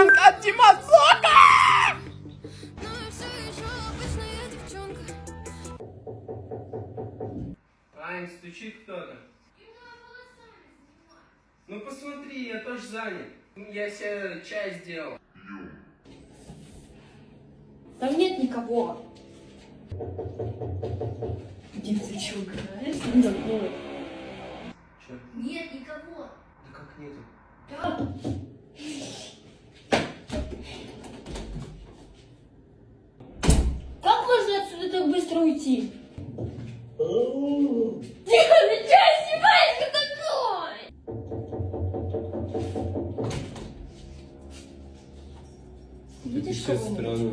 девчонка, Тимасока! Ань, стучит кто-то. Ну посмотри, я тоже занят. Я себе чай сделал. Там нет никого. Дим, ты что, играешь? Че? Нет никого. Да как нету? Да. Как можно отсюда так быстро уйти? Тихо, ты что снимаешь такой? Это все странно.